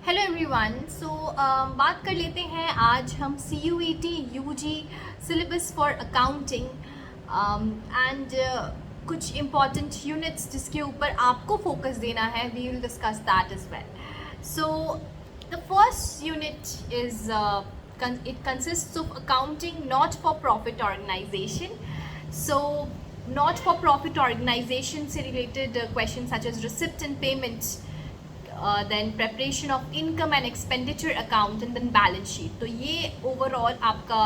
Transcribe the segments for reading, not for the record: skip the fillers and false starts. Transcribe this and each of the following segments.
Hello everyone. बात कर लेते हैं आज हम C U E T U G syllabus for accounting and कुछ इम्पॉर्टेंट यूनिट्स जिसके ऊपर आपको फोकस देना है, we will discuss that is well. So the first unit is it consists of accounting not for profit organization. So not for profit organization से related questions such as receipt and payment, then preparation of income and expenditure account and then balance sheet. तो ये overall आपका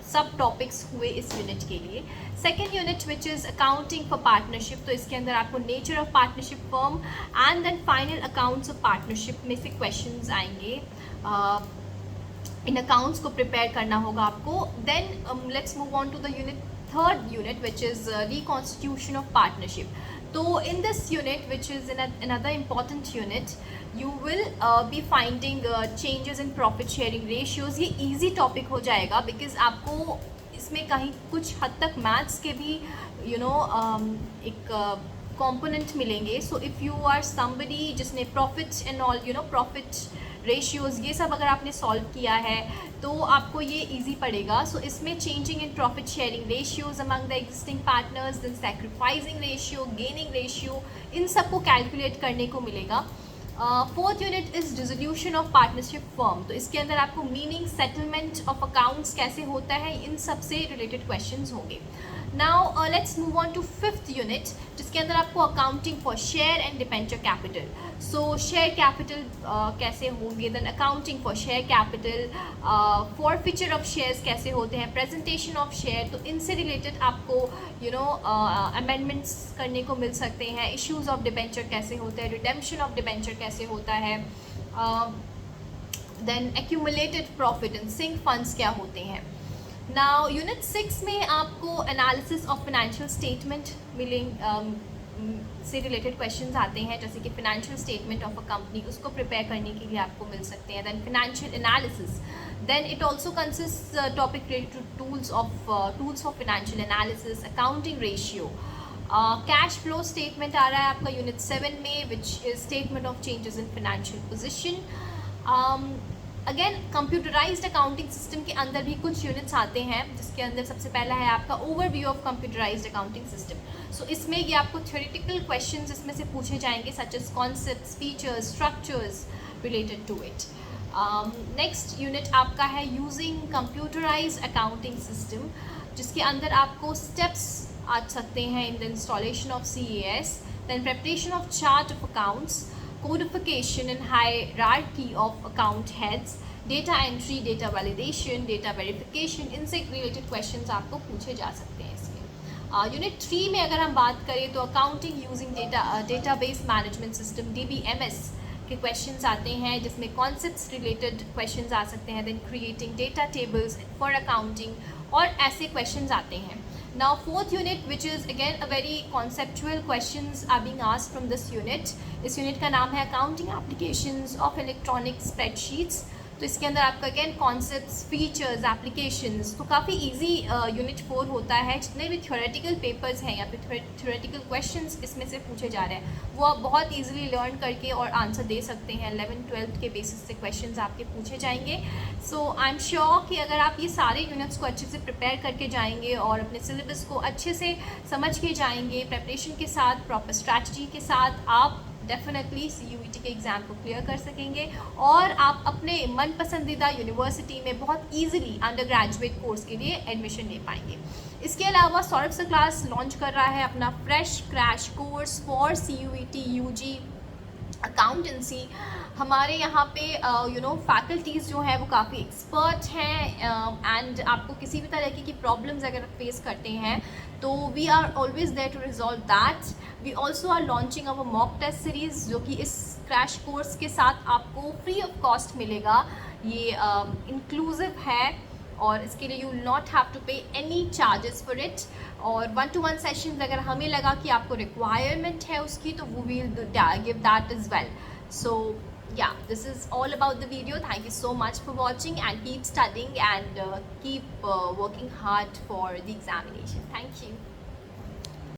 सब topics हुए इस unit के लिए। Second unit which is accounting for partnership, तो इसके अंदर आपको nature of partnership firm and then final accounts of partnership में से क्वेश्चंस आएंगे। इन अकाउंट्स को प्रिपेयर करना होगा आपको। Then let's move on to the third unit which is reconstitution of partnership. तो in this unit, which is another important unit, you will be finding changes in profit sharing ratios. ये easy topic हो जाएगा because आपको इसमें कहीं कुछ हद तक maths के भी एक component मिलेंगे. So if you are somebody जिसने profit and all profit ratios ये सब अगर आपने सॉल्व किया है तो आपको ये इजी पड़ेगा. सो इसमें changing in profit sharing ratios among the existing partners, then sacrificing ratio, gaining ratio, इन सबको कैलकुलेट करने को मिलेगा. Fourth unit is dissolution of partnership firm. तो इसके अंदर आपको मीनिंग, सेटलमेंट ऑफ अकाउंट्स कैसे होता है, इन सब से रिलेटेड क्वेश्चंस होंगे. Now let's move on to fifth unit जिसके अंदर आपको accounting for share and debenture capital. So share capital कैसे होंगे, then accounting for share capital, forfeiture of shares कैसे होते हैं, प्रेजेंटेशन ऑफ शेयर, तो इनसे रिलेटेड आपको अमेंडमेंट्स करने को मिल सकते हैं. इश्यूज ऑफ डिबेंचर कैसे होते हैं, रिडेम्पशन ऑफ डिबेंचर कैसे होता है, then accumulated profit and sink funds क्या होते हैं. नाउ यूनिट 6 में आपको एनालिसिस ऑफ फाइनेंशियल स्टेटमेंट से रिलेटेड क्वेश्चंस आते हैं, जैसे कि financial statement of a company, उसको प्रिपेयर करने के लिए आपको मिल सकते हैं. Then financial analysis, then it also consist topic related to tools of financial analysis, accounting ratio. Cash flow statement आ रहा है आपका यूनिट 7 में, which is statement of changes in financial position. Again computerised accounting system के अंदर भी कुछ units आते हैं, जिसके अंदर सबसे पहला है आपका overview of computerised accounting system. So इसमें ये आपको थ्योरेटिकल क्वेश्चंस इसमें से पूछे जाएंगे, such as concepts, features, structures related to it. Next unit आपका है यूजिंग कंप्यूटराइज्ड अकाउंटिंग सिस्टम, जिसके अंदर आपको स्टेप्स आ सकते हैं in the installation of CAS, then preparation of chart of accounts, codification and hierarchy of account heads, data entry, data validation, data verification, इनसे related questions आपको पूछे जा सकते हैं इसके. यूनिट 3 में अगर हम बात करें तो accounting using database management system DBMS के क्वेश्चंस आते हैं, जिसमें कॉन्सेप्ट्स रिलेटेड क्वेश्चंस आ सकते हैं, then creating data tables for accounting, और ऐसे क्वेश्चंस आते हैं. Now fourth unit, which is again a very conceptual questions are being asked from this unit. इस यूनिट का नाम है accounting applications of electronic spreadsheets. तो इसके अंदर आपका अगेन कॉन्सेप्ट्स, फीचर्स, एप्लीकेशंस, तो काफ़ी इजी यूनिट 4 होता है. जितने भी थ्योरेटिकल पेपर्स हैं या फिर थ्योरेटिकल क्वेश्चंस इसमें से पूछे जा रहे हैं वो आप बहुत इजीली लर्न करके और आंसर दे सकते हैं. 11th-12th के बेसिस से क्वेश्चंस आपके पूछे जाएंगे. सो आई एम श्योर कि अगर आप ये सारे यूनिट्स को अच्छे से प्रिपेयर करके जाएंगे और अपने सिलेबस को अच्छे से समझ के जाएंगे, प्रेपरेशन के साथ, प्रॉपर स्ट्रैटेजी के साथ, आप डेफिनेटली CUET के एग्ज़ाम को क्लियर कर सकेंगे और आप अपने मन पसंदीदा यूनिवर्सिटी में बहुत इजीली अंडर ग्रेजुएट कोर्स के लिए एडमिशन ले पाएंगे. इसके अलावा सौरभ सर क्लास लॉन्च कर रहा है अपना fresh crash course for CUET UG accountancy. हमारे यहाँ पे फैकल्टीज़ जो हैं वो काफ़ी एक्सपर्ट हैं, एंड आपको किसी भी तरह की प्रॉब्लम्स अगर फेस करते हैं तो we are always there to resolve that. We also are launching our mock test series, जो कि इस क्रैश कोर्स के साथ आपको फ्री ऑफ कॉस्ट मिलेगा. ये इंक्लूसिव है और इसके लिए you will not have to pay any charges for it. और 1-to-1 सेशंस अगर हमें लगा कि आपको रिक्वायरमेंट है उसकी, तो वो will give that is well. So yeah, this is all about the video. Thank you so much for watching, and keep studying and keep working hard for the examination. Thank you.